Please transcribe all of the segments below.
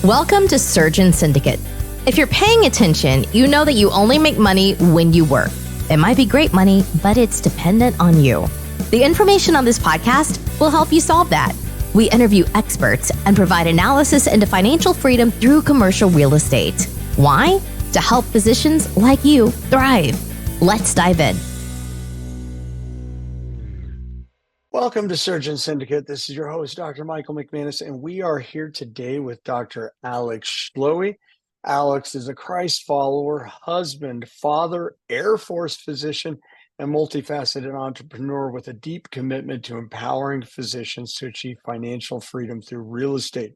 Welcome to Surgeon Syndicate. If you're paying attention, you know that you only make money when you work. It might be great money, but it's dependent on you. The information on this podcast will help you solve that. We interview experts and provide analysis into financial freedom through commercial real estate. Why? To help physicians like you thrive. Let's dive in. Welcome to Surgeon Syndicate. This is your host, Dr. Michael McManus, and we are here today with Dr. Alex Schloe. Alex is a Christ follower, husband, father, Air Force physician, and multifaceted entrepreneur with a deep commitment to empowering physicians to achieve financial freedom through real estate.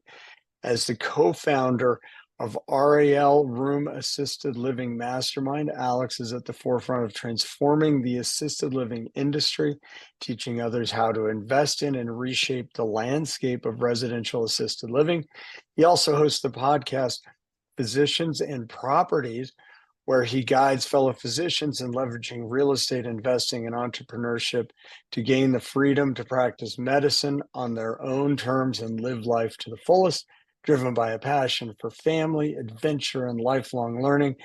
As the co-founder of RAL Room Assisted Living Mastermind, Alex is at the forefront of transforming the assisted living industry, teaching others how to invest in and reshape the landscape of residential assisted living. He also hosts the podcast Physicians and Properties, where he guides fellow physicians in leveraging real estate investing and entrepreneurship to gain the freedom to practice medicine on their own terms and live life to the fullest. Driven by a passion for family, adventure, and lifelong learning,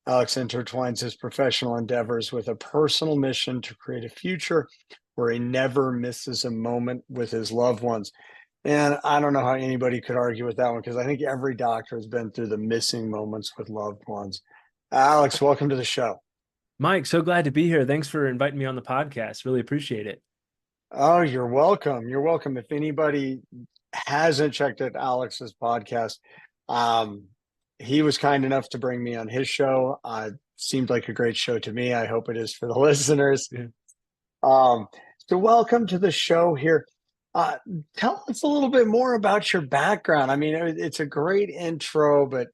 Alex intertwines his professional endeavors with a personal mission to create a future where he never misses a moment with his loved ones. And I don't know how anybody could argue with that one, because I think every doctor has been through the missing moments with loved ones. Alex, welcome to the show. Mike, so glad to be here. Thanks for inviting me on the podcast. Really appreciate it. Oh, you're welcome. You're welcome. If anybody hasn't checked out Alex's podcast, he was kind enough to bring me on his show. Seemed like a great show to me. I hope it is for the listeners. Yeah. So welcome to the show here. Tell us a little bit more about your background. I mean, it's a great intro, but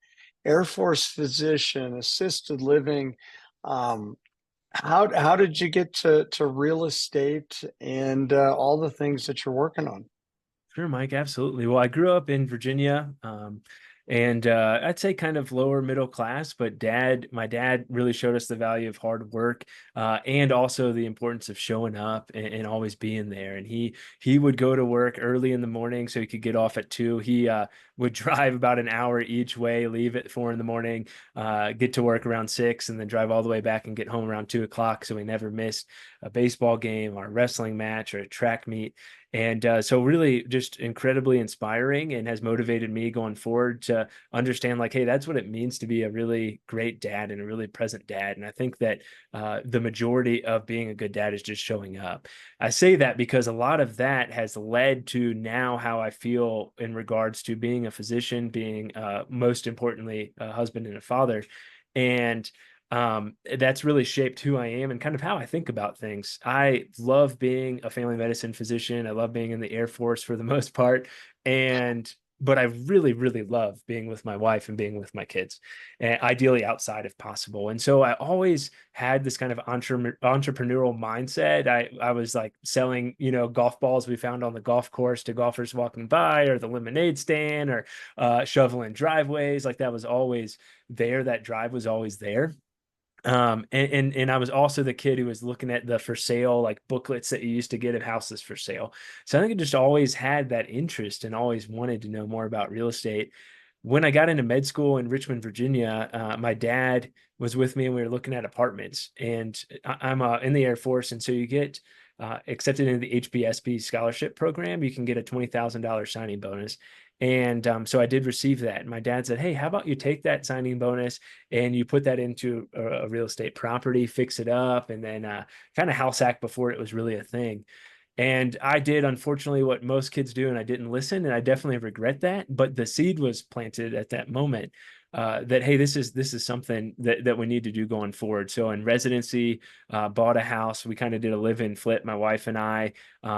Air Force physician, assisted living. How did you get to real estate and all the things that you're working on? Sure, Mike, absolutely. Well, I grew up in Virginia, and I'd say kind of lower middle class, but my dad really showed us the value of hard work, and also the importance of showing up and always being there. And he would go to work early in the morning so he could get off at 2. He would drive about an hour each way, leave at 4 in the morning, get to work around 6, and then drive all the way back and get home around 2 o'clock. So we never missed a baseball game or a wrestling match or a track meet. And so really just incredibly inspiring, and has motivated me going forward to understand, like, hey, that's what it means to be a really great dad and a really present dad. And I think that the majority of being a good dad is just showing up. I say that because a lot of that has led to now how I feel in regards to being a physician, being most importantly, a husband and a father. And that's really shaped who I am and kind of how I think about things. I love being a family medicine physician. I love being in the Air Force for the most part. But I really, really love being with my wife and being with my kids, and ideally outside if possible. And so I always had this kind of entrepreneurial mindset. I was like selling, golf balls we found on the golf course to golfers walking by, or the lemonade stand, or shoveling driveways. Like, that was always there. That drive was always there. And I was also the kid who was looking at the for sale, like, booklets that you used to get at houses for sale. So I think I just always had that interest and always wanted to know more about real estate. When I got into med school in Richmond, Virginia, my dad was with me and we were looking at apartments. And I'm in the Air Force, and so you get accepted into the HBSP scholarship program. You can get a $20,000 signing bonus. And so I did receive that. And my dad said, hey, how about you take that signing bonus and you put that into a real estate property, fix it up, and then kind of house hack before it was really a thing. And I did, unfortunately, what most kids do, and I didn't listen, and I definitely regret that. But the seed was planted at that moment, that, hey, this is something that we need to do going forward. So in residency, bought a house. We kind of did a live-in flip, my wife and I.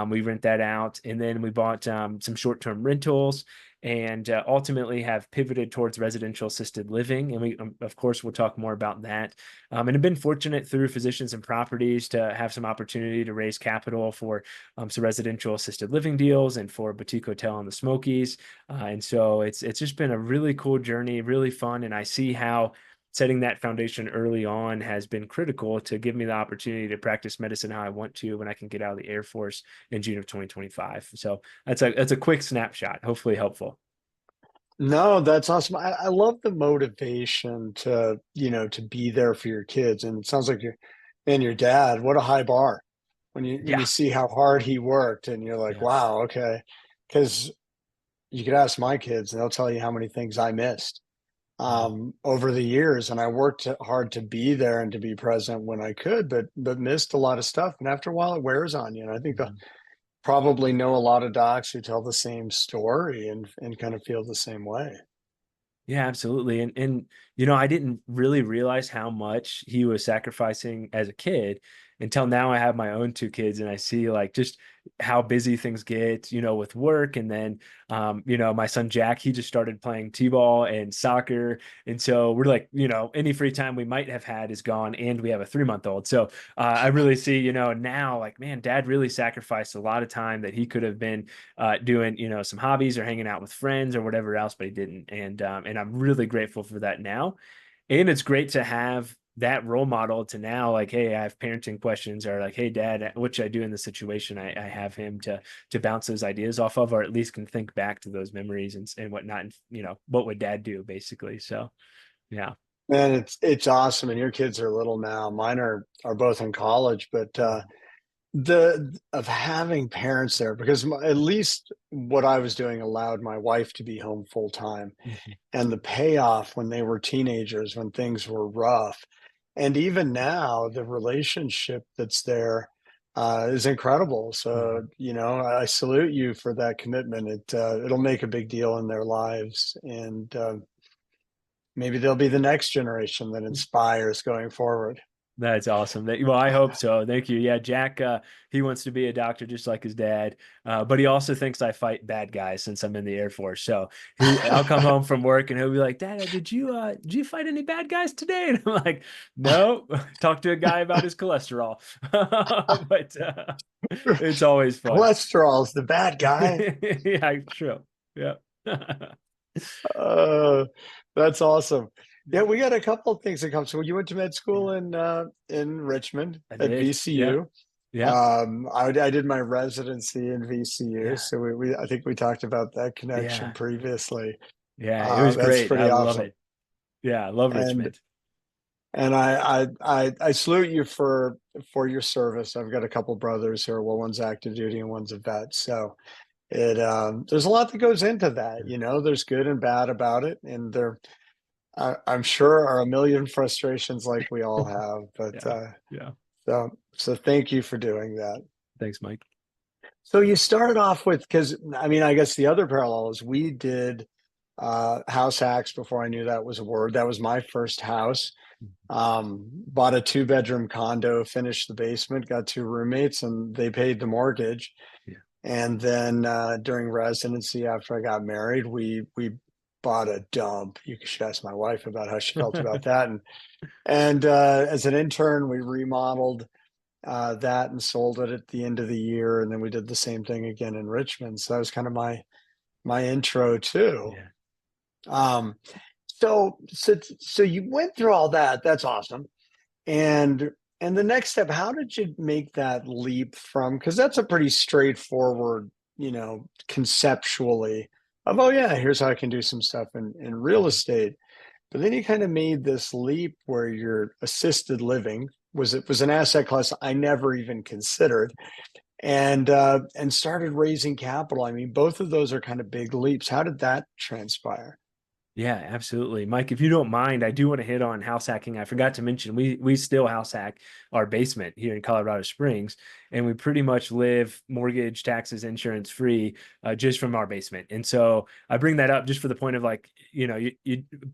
We rent that out, and then we bought some short-term rentals, and ultimately have pivoted towards residential assisted living. And we, of course, we'll talk more about that. And have been fortunate through Physicians and Properties to have some opportunity to raise capital for some residential assisted living deals and for a boutique hotel in the Smokies. And so it's just been a really cool journey, really fun. And I see how setting that foundation early on has been critical to give me the opportunity to practice medicine how I want to when I can get out of the Air Force in June of 2025. So that's a quick snapshot, hopefully helpful. No, that's awesome. I love the motivation to, to be there for your kids. And it sounds like your dad, what a high bar when you Yeah. see how hard he worked and you're like, Yeah. wow, okay. Because you could ask my kids and they'll tell you how many things I missed Mhm. over the years. And I worked hard to be there and to be present when I could, but missed a lot of stuff. And after a while it wears on you. And I think the Mhm. probably know a lot of docs who tell the same story and kind of feel the same way. Yeah, absolutely. And I didn't really realize how much he was sacrificing as a kid until now I have my own two kids and I see like just how busy things get, with work. And then my son Jack, he just started playing T-ball and soccer. And so we're like, any free time we might have had is gone, and we have a 3-month-old. So I really see, now like, man, dad really sacrificed a lot of time that he could have been doing, some hobbies or hanging out with friends or whatever else, but he didn't. And I'm really grateful for that now. And it's great to have that role model to now, like, hey, I have parenting questions, or like, hey, dad, what should I do in this situation? I have him to bounce those ideas off of, or at least can think back to those memories and whatnot. And what would dad do basically? So yeah. Man, it's awesome. And your kids are little now. Mine are both in college, but the of having parents there because at least what I was doing allowed my wife to be home full time, Mhm. and the payoff when they were teenagers, when things were rough, and even now the relationship that's there is incredible. So Mhm. I salute you for that commitment. It'll make a big deal in their lives, and maybe they'll be the next generation that inspires going forward. That's awesome. Well, I hope so. Thank you. Yeah, Jack, he wants to be a doctor just like his dad, but he also thinks I fight bad guys since I'm in the Air Force. So I'll come home from work and he'll be like, "Dad, did you fight any bad guys today?" And I'm like, "No, talk to a guy about his cholesterol." But it's always fun. Cholesterol's the bad guy. Yeah, true. Yeah. Uh, that's awesome. Yeah, we got a couple of things that come. So you went to med school in Richmond I at did. Yeah. VCU. Yeah. I did my residency in VCU, Yeah. so we I think we talked about that connection Yeah. previously. Yeah. It was That's great. I pretty love awesome. it. Yeah. I love And Richmond. I salute you for your service. I've got a couple brothers who are well, one's active duty and one's a vet. So there's a lot that goes into that. There's good and bad about it, and I'm sure are a million frustrations like we all have. But Yeah. Yeah. so thank you for doing that. Thanks, Mike. So you started off with because I mean I guess the other parallel is we did house hacks before I knew that was a word. That was my first house. Bought a 2-bedroom condo, finished the basement, got 2 roommates, and they paid the mortgage. Yeah. And then during residency, after I got married, we bought a dump. You should ask my wife about how she felt about that. And as an intern, we remodeled that and sold it at the end of the year, and then we did the same thing again in Richmond. So that was kind of my intro too. Yeah. Um, so you went through all that. That's awesome. And and the next step, how did you make that leap from, because that's a pretty straightforward, conceptually of, oh yeah, here's how I can do some stuff in real Mhm. estate. But then you kind of made this leap where your assisted living was an asset class I never even considered, and started raising capital. I mean, both of those are kind of big leaps. How did that transpire? Yeah, absolutely. Mike, if you don't mind, I do want to hit on house hacking. I forgot to mention we still house hack our basement here in Colorado Springs, and we pretty much live mortgage, taxes, insurance free just from our basement. And so I bring that up just for the point of like,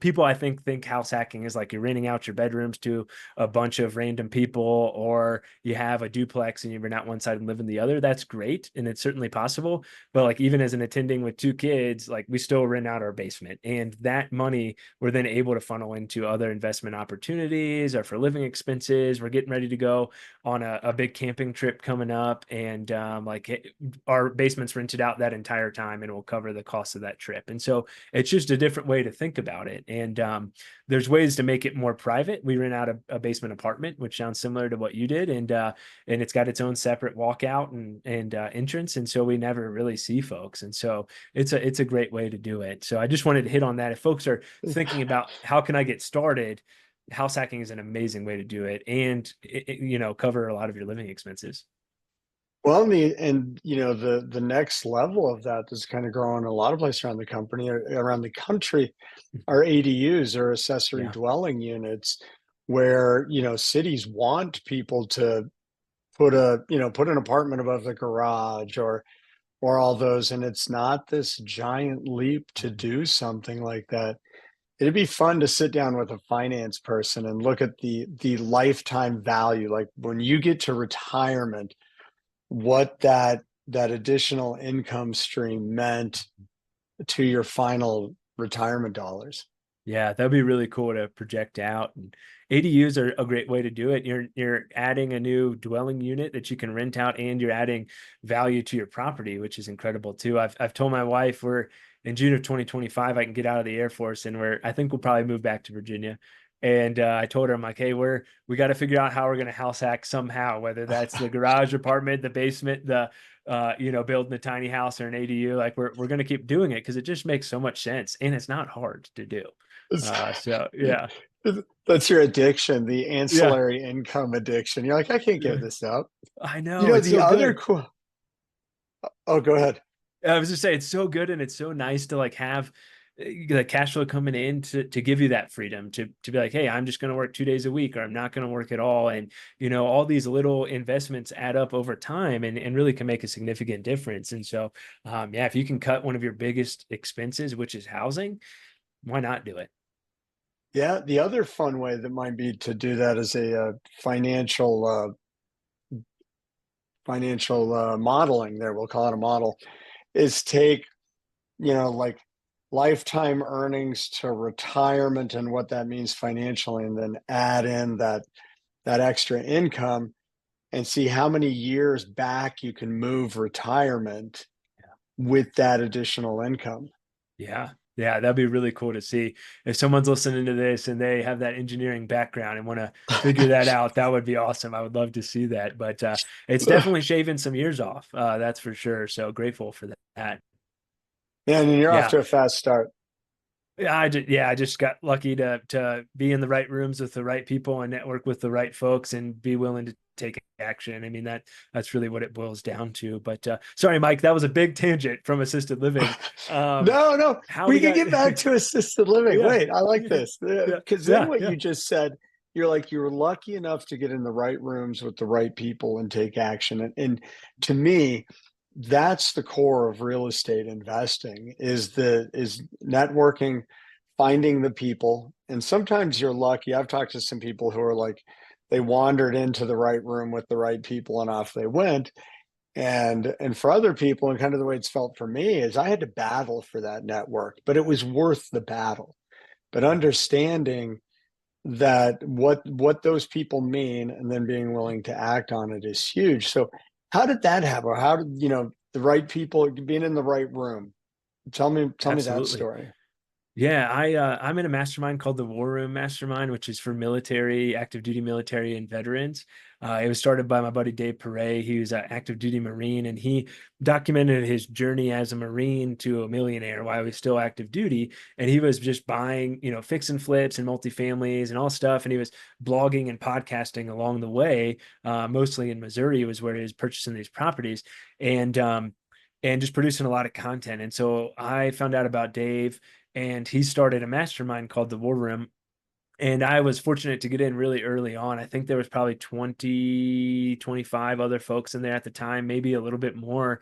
people I think house hacking is like you're renting out your bedrooms to a bunch of random people, or you have a duplex and you rent out one side and live in the other. That's great, and it's certainly possible. But like even as an attending with two kids, like we still rent out our basement, and that money we're then able to funnel into other investment opportunities or for living expenses. We're getting ready to go on a big camping trip coming up, and our basement's rented out that entire time, and we'll cover the cost of that trip. And so it's just a different way to think about it. And there's ways to make it more private. We rent out a basement apartment, which sounds similar to what you did, and it's got its own separate walkout and entrance, and so we never really see folks. And so it's a great way to do it. So I just wanted to hit on that. If folks are thinking about how can I get started, house hacking is an amazing way to do it, and cover a lot of your living expenses. Well, the next level of that is kind of growing a lot of places around the country are ADUs, or accessory dwelling units, where cities want people to put an apartment above the garage, or all those, and it's not this giant leap to do something like that. It'd be fun to sit down with a finance person and look at the lifetime value, like when you get to retirement, what that additional income stream meant to your final retirement dollars. Yeah, that'd be really cool to project out. And ADUs are a great way to do it. You're adding a new dwelling unit that you can rent out, and you're adding value to your property, which is incredible too. I've told my wife we're in June of 2025, I can get out of the Air Force, and I think we'll probably move back to Virginia. And I told her, I'm like, hey, we got to figure out how we're going to house hack somehow, whether that's the garage apartment, the basement, building a tiny house or an ADU. Like we're going to keep doing it because it just makes so much sense, and it's not hard to do. So yeah, that's your addiction, the ancillary income addiction. You're like, I can't give this up. I know. The other cool. Oh, go ahead. I was just saying, it's so good, and it's so nice to like have the cash flow coming in to give you that freedom to be like, hey, I'm just going to work 2 days a week, or I'm not going to work at all. And all these little investments add up over time and really can make a significant difference. And so if you can cut one of your biggest expenses, which is housing, why not do it? Yeah, the other fun way that might be to do that is a financial modeling. There, we'll call it a model. Is take like lifetime earnings to retirement and what that means financially, and then add in that extra income and see how many years back you can move retirement with that additional income. Yeah, that'd be really cool to see. If someone's listening to this and they have that engineering background and want to figure that out, that would be awesome. I would love to see that. But it's definitely shaving some years off. That's for sure. So grateful for that. Yeah, and you're off to a fast start. I just got lucky to be in the right rooms with the right people and network with the right folks and be willing to take action. I mean, that's really what it boils down to. But sorry, Mike, that was a big tangent from assisted living. No, we can get back to assisted living. Wait, I like this, because then what you just said, you're like, you were lucky enough to get in the right rooms with the right people and take action. And to me, that's the core of real estate investing, is networking, finding the people. And sometimes you're lucky. I've talked to some people who are like, they wandered into the right room with the right people and off they went. And for other people, and kind of the way it's felt for me, is I had to battle for that network, but it was worth the battle. But understanding that what those people mean, and then being willing to act on it, is huge. So how did that happen? How did the right people, being in the right room? Tell me that story. Yeah, I'm in a mastermind called the War Room Mastermind, which is for military, active duty military, and veterans. It was started by my buddy Dave Perret. He was an active duty Marine, and he documented his journey as a Marine to a millionaire while he was still active duty. And he was just buying, fix and flips and multifamilies and all stuff. And he was blogging and podcasting along the way, mostly in Missouri was where he was purchasing these properties, and just producing a lot of content. And so I found out about Dave, and he started a mastermind called the War Room. And I was fortunate to get in really early on. I think there was probably 20, 25 other folks in there at the time, maybe a little bit more.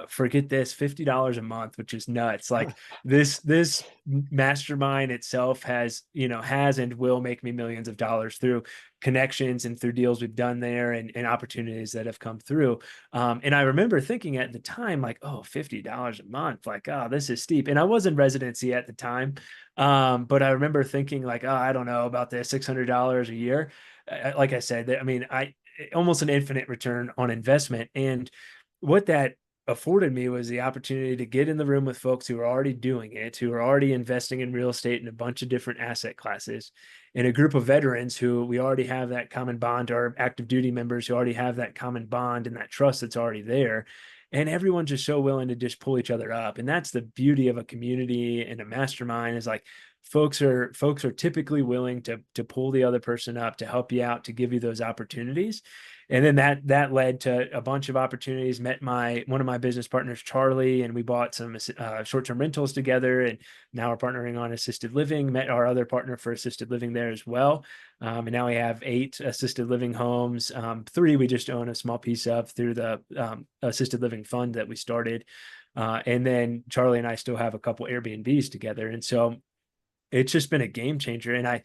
Forget this, $50 a month, which is nuts. Like this mastermind itself has and will make me millions of dollars through connections and through deals we've done there and opportunities that have come through. And I remember thinking at the time, like, oh, $50 a month, like, oh, this is steep. And I was in residency at the time. But I remember thinking like, oh, I don't know about this, $600 a year. Like I said, I mean, almost an infinite return on investment. And what that afforded me was the opportunity to get in the room with folks who are already doing it, who are already investing in real estate in a bunch of different asset classes, and a group of veterans who we already have that common bond, or active duty members who already have that common bond and that trust that's already there. And everyone's just so willing to just pull each other up. And that's the beauty of a community and a mastermind, is like folks are typically willing to pull the other person up, to help you out, to give you those opportunities. And then that led to a bunch of opportunities. Met one of my business partners, Charlie, and we bought some short-term rentals together. And now we're partnering on assisted living. Met our other partner for assisted living there as well. And now we have 8 assisted living homes. 3 we just own a small piece of through the assisted living fund that we started. And then Charlie and I still have a couple Airbnbs together. And so it's just been a game changer. And I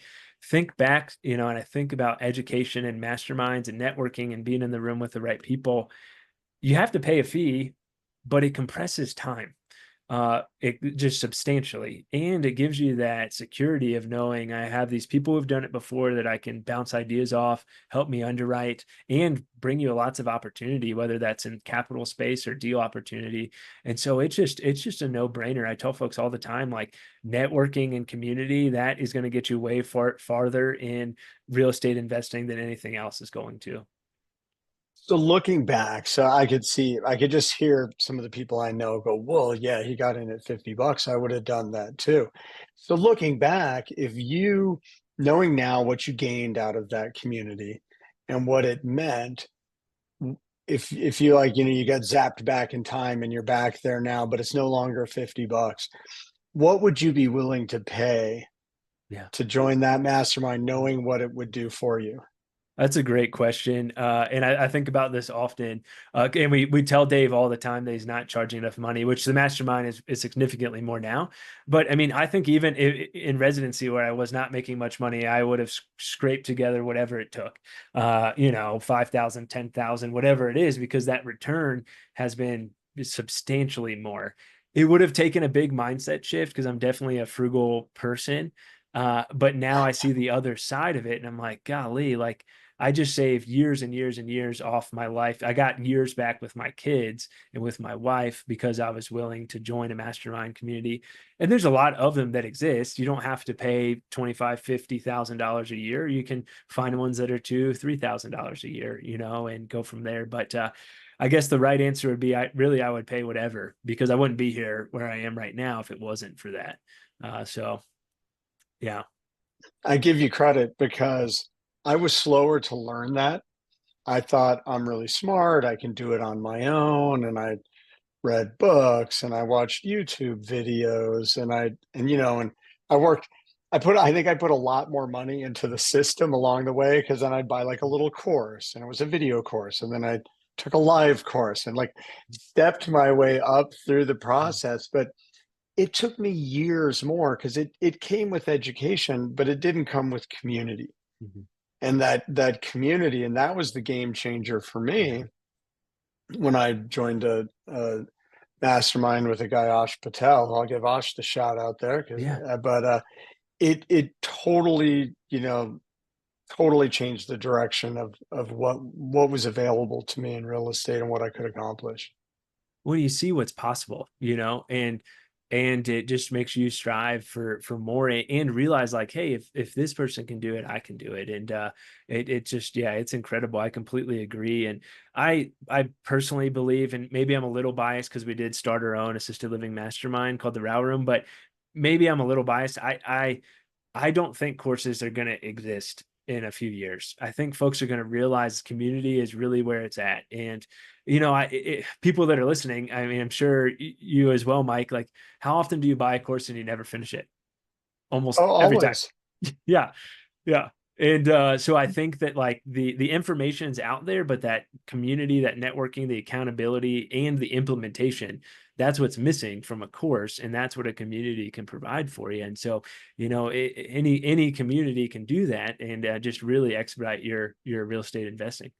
think back, and I think about education and masterminds and networking and being in the room with the right people. You have to pay a fee, but it compresses time. It just substantially, and it gives you that security of knowing I have these people who've done it before that I can bounce ideas off, help me underwrite, and bring you lots of opportunity, whether that's in capital space or deal opportunity. And so it's just a no-brainer. I tell folks all the time, like, networking and community, that is going to get you way farther in real estate investing than anything else is going to. So looking back, so I could just hear some of the people I know go, well, yeah, he got in at $50. I would have done that too. So looking back, knowing now what you gained out of that community and what it meant, if you you got zapped back in time and you're back there now, but it's no longer $50, what would you be willing to pay to join that mastermind, knowing what it would do for you? That's a great question. And I think about this often. And we tell Dave all the time that he's not charging enough money, which the mastermind is significantly more now. But I mean, I think even in residency, where I was not making much money, I would have scraped together whatever it took, 5,000, 10,000, whatever it is, because that return has been substantially more. It would have taken a big mindset shift, because I'm definitely a frugal person. But now I see the other side of it, and I'm like, golly, like, I just saved years and years and years off my life. I got years back with my kids and with my wife because I was willing to join a mastermind community. And there's a lot of them that exist. You don't have to pay $25,000, $50,000 a year. You can find ones that are $2,000, $3,000 a year, and go from there. But I guess the right answer would be, I would pay whatever, because I wouldn't be here where I am right now if it wasn't for that. Yeah. I give you credit, because I was slower to learn that. I thought, I'm really smart, I can do it on my own, and I read books and I watched YouTube videos, and I worked. I think I put a lot more money into the system along the way, because then I'd buy like a little course, and it was a video course, and then I took a live course, and like stepped my way up through the process. But it took me years more, because it came with education, but it didn't come with community. Mm-hmm. And that community, and that was the game changer for me when I joined a mastermind with a guy, Ash Patel. I'll give Ash the shout out there, but it totally, totally changed the direction of what was available to me in real estate and what I could accomplish. Well, you see what's possible, and it just makes you strive for more, and realize, like, hey, if this person can do it, I can do it. And it just, it's incredible. I completely agree. And I personally believe, and maybe I'm a little biased because we did start our own assisted living mastermind called the Row Room, but maybe I'm a little biased. I don't think courses are going to exist in a few years. I think folks are going to realize community is really where it's at. And, people that are listening, I mean, I'm sure you as well, Mike, like, how often do you buy a course and you never finish it? Almost every time. Yeah. Yeah. And so I think that, like, the information is out there, but that community, that networking, the accountability, and the implementation, that's what's missing from a course. And that's what a community can provide for you. And so, any community can do that, and just really expedite your real estate investing.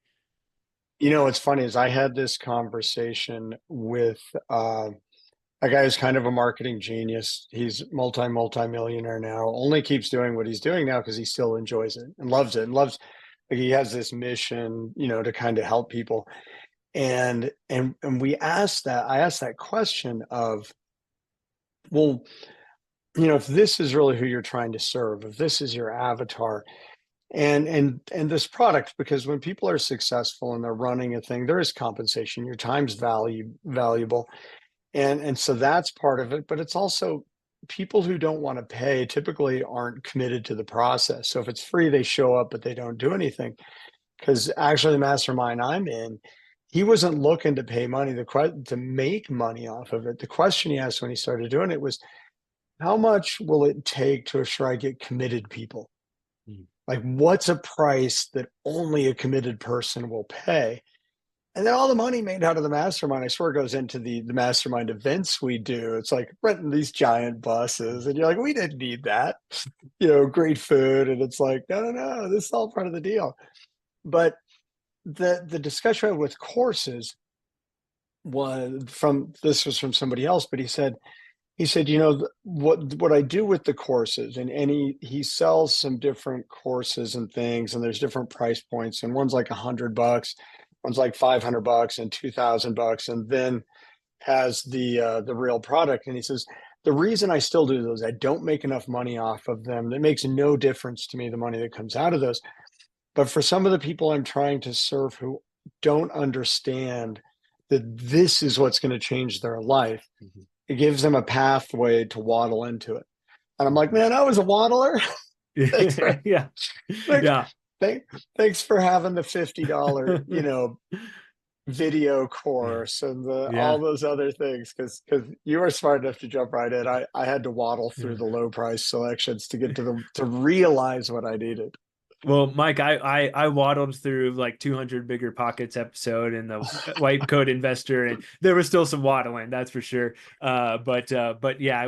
What's funny is I had this conversation with a guy who's kind of a marketing genius. He's multi-millionaire now, only keeps doing what he's doing now because he still enjoys it and loves it, and loves Like he has this mission, to kind of help people. And I asked that question of, well, if this is really who you're trying to serve, if this is your avatar, and this product, because when people are successful and they're running a thing, there is compensation. Your time's valuable, and so that's part of it. But it's also people who don't want to pay typically aren't committed to the process. So if it's free, they show up, but they don't do anything. Because actually, the mastermind I'm in, he wasn't looking to pay money, to make money off of it. The question he asked when he started doing it was, how much will it take to assure I get committed people? Mm. Like, what's a price that only a committed person will pay? And then all the money made out of the mastermind, I swear, goes into the mastermind events we do. It's like renting these giant buses, and you're like, we didn't need that, great food. And it's like, no, this is all part of the deal. But the discussion with courses was from somebody else, but he said, what I do with the courses, and he sells some different courses and things, and there's different price points, and one's like $100, one's like $500 and $2,000, and then has the real product. And he says, the reason I still do those, I don't make enough money off of them. It makes no difference to me, the money that comes out of those. But for some of the people I'm trying to serve who don't understand that this is what's going to change their life, Mm-hmm. it gives them a pathway to waddle into it. And I'm like, man, I was a waddler. Thanks for, Yeah. thanks, Yeah. thanks for having the $50, video course and all Yeah. those other things, because you were smart enough to jump right in. I had to waddle through Yeah. the low price selections to get to realize what I needed. Well, Mike, I waddled through like 200 Bigger Pockets episode and the White Coat Investor, and there was still some waddling, that's for sure. But yeah, I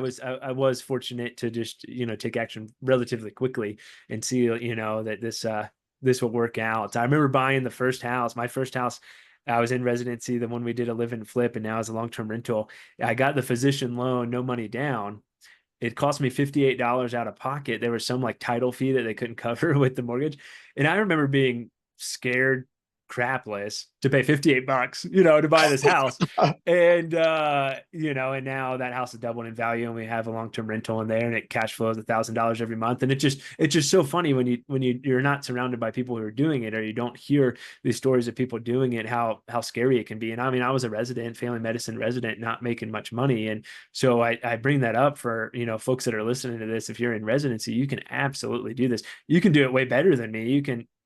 was fortunate to just take action relatively quickly and see that this will work out. I remember buying my first house. I was in residency, the one we did a live and flip, and now as a long-term rental. I got the physician loan, no money down. It cost me $58 out of pocket. There was some like title fee that they couldn't cover with the mortgage. And I remember being scared crapless to pay $58, to buy this house. And, and now that house is doubled in value, and we have a long-term rental in there, and it cash flows $1,000 every month. And it's just so funny when you're not surrounded by people who are doing it, or you don't hear these stories of people doing it, how scary it can be. And I mean, I was a family medicine resident, not making much money. And so I bring that up for, folks that are listening to this. If you're in residency, you can absolutely do this. You can do it way better than me.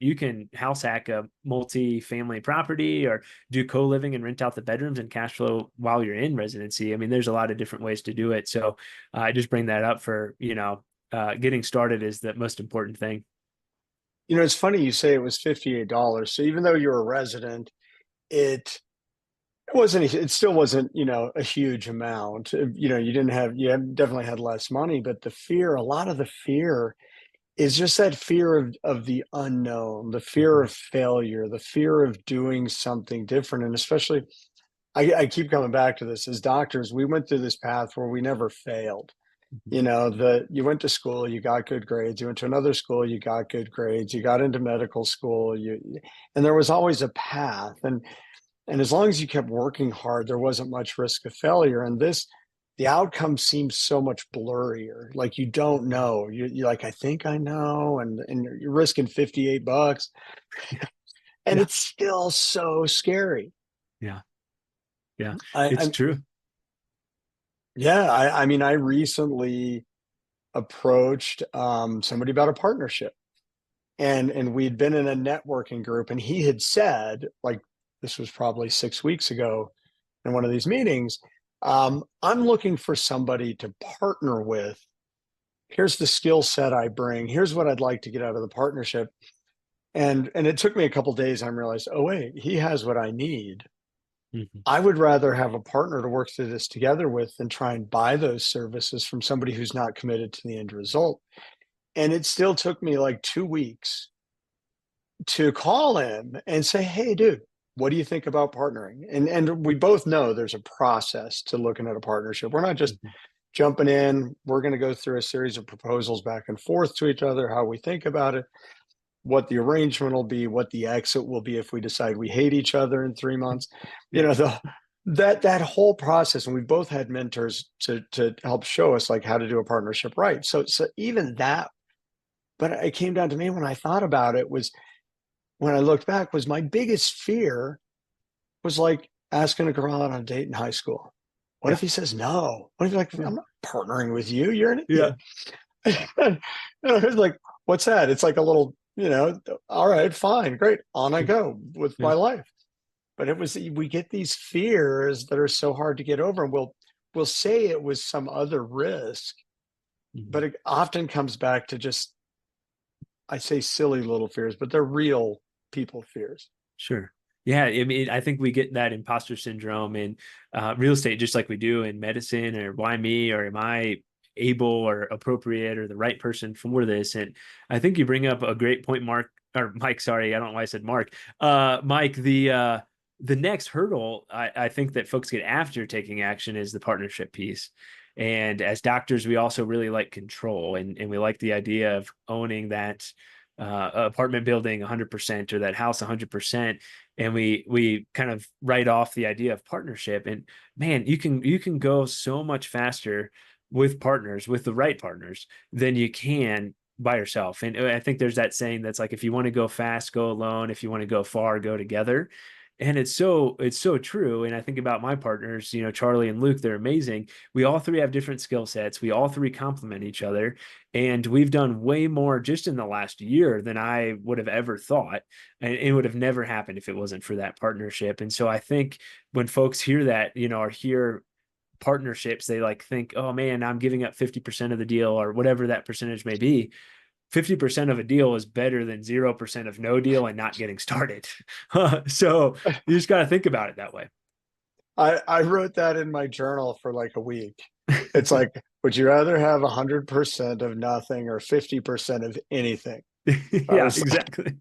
You can house hack a multi-family property, or do co-living and rent out the bedrooms and cash flow while you're in residency. I mean, there's a lot of different ways to do it. So I just bring that up for, getting started is the most important thing. It's funny you say it was $58. So even though you're a resident, it still wasn't, a huge amount. You definitely had less money, but a lot of the fear is just that fear of the unknown, the fear of failure, the fear of doing something different. And especially, I keep coming back to this, as doctors, we went through this path where we never failed. You went to school, you got good grades, you went to another school, you got good grades, you got into medical school, and there was always a path. And as long as you kept working hard, there wasn't much risk of failure. And the outcome seems so much blurrier. Like you don't know. You're like, I think I know, and you're risking $58, and Yeah. it's still so scary. Yeah. Yeah. I True. Yeah. I mean, I recently approached somebody about a partnership, and we'd been in a networking group, and he had said, like, this was probably 6 weeks ago in one of these meetings, I'm looking for somebody to partner with. Here's the skill set I bring. Here's what I'd like to get out of the partnership. And it took me a couple of days. I realized, oh wait, he has what I need. Mm-hmm. I would rather have a partner to work through this together with than try and buy those services from somebody who's not committed to the end result. And it still took me like 2 weeks to call him and say, hey, dude, what do you think about partnering? And we both know there's a process to looking at a partnership. We're not just jumping in. We're going to go through a series of proposals back and forth to each other, how we think about it. what the arrangement will be, what the exit will be if we decide we hate each other in 3 months. You know, that whole process, and we both had mentors to help show us like how to do a partnership right. So even that, but it came down to me when I thought about it was when I looked back was my biggest fear was like asking a girl out on a date in high school. What if he says no? What if you're like, I'm not partnering with you? You're an idiot. It's like, what's that? It's like a little, all right, fine, great. On I go with my life. But we get these fears that are so hard to get over. And we'll say it was some other risk, but it often comes back to just, I say silly little fears, but they're real people fears. Sure. Yeah. I mean, I think we get that imposter syndrome in real estate, just like we do in medicine, or why me, or am I able or appropriate or the right person for this? And I think you bring up a great point, Mike, sorry. I don't know why I said Mark. Mike, the next hurdle I think that folks get after taking action is the partnership piece. And as doctors, we also really like control, and we like the idea of owning that apartment building 100% or that house 100%. And we kind of write off the idea of partnership. And man, you can go so much faster with partners, with the right partners, than you can by yourself. And I think there's that saying that's like, if you want to go fast, go alone. If you want to go far, go together. And it's so true. And I think about my partners, Charlie and Luke, they're amazing. We all three have different skill sets. We all three complement each other. And we've done way more just in the last year than I would have ever thought. And it would have never happened if it wasn't for that partnership. And so I think when folks hear that, or hear partnerships, they like think, oh man, I'm giving up 50% of the deal, or whatever that percentage may be. 50% of a deal is better than 0% of no deal and not getting started. So you just got to think about it that way. I wrote that in my journal for like a week. It's like, would you rather have 100% of nothing or 50% of anything? Yeah, exactly.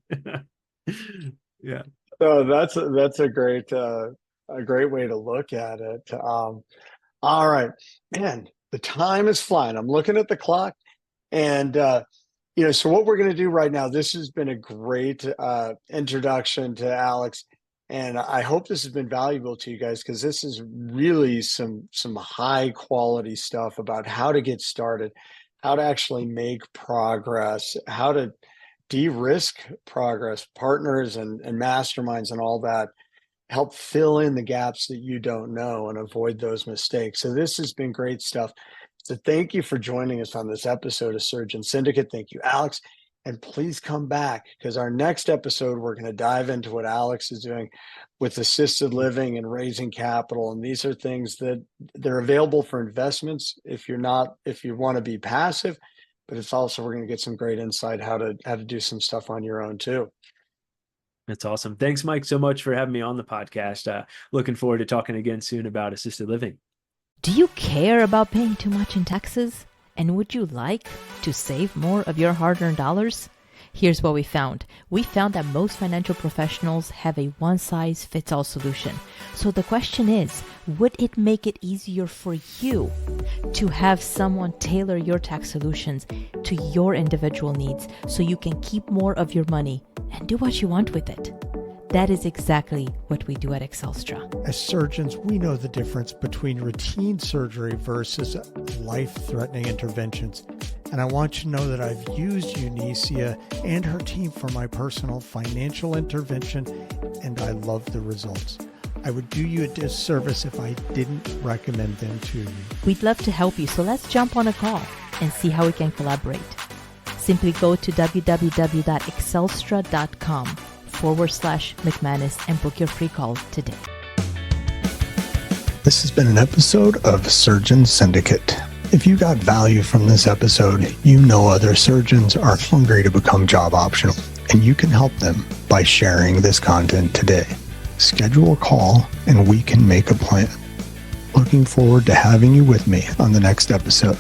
Yeah. So that's a great way to look at it. All right, man, the time is flying. I'm looking at the clock, and so what we're going to do right now, this has been a great introduction to Alex, and I hope this has been valuable to you guys, because this is really some high quality stuff about how to get started, how to actually make progress, how to de-risk progress, partners and masterminds and all that, help fill in the gaps that you don't know and avoid those mistakes. So this has been great stuff. So thank you for joining us on this episode of Surgeon Syndicate. Thank you, Alex. And please come back, because our next episode, we're going to dive into what Alex is doing with assisted living and raising capital. And these are things that they're available for investments if you want to be passive, but it's also, we're going to get some great insight how to do some stuff on your own too. That's awesome. Thanks, Mike, so much for having me on the podcast. Looking forward to talking again soon about assisted living. Do you care about paying too much in taxes? And would you like to save more of your hard-earned dollars? Here's what we found. We found that most financial professionals have a one-size-fits-all solution. So the question is, would it make it easier for you to have someone tailor your tax solutions to your individual needs so you can keep more of your money and do what you want with it? That is exactly what we do at Excelstra. As surgeons, we know the difference between routine surgery versus life-threatening interventions. And I want you to know that I've used Unicia and her team for my personal financial intervention, and I love the results. I would do you a disservice if I didn't recommend them to you. We'd love to help you, so let's jump on a call and see how we can collaborate. Simply go to www.excelstra.com/McManus and book your free call today. This has been an episode of Surgeon Syndicate. If you got value from this episode, you know other surgeons are hungry to become job optional, and you can help them by sharing this content today. Schedule a call and we can make a plan. Looking forward to having you with me on the next episode.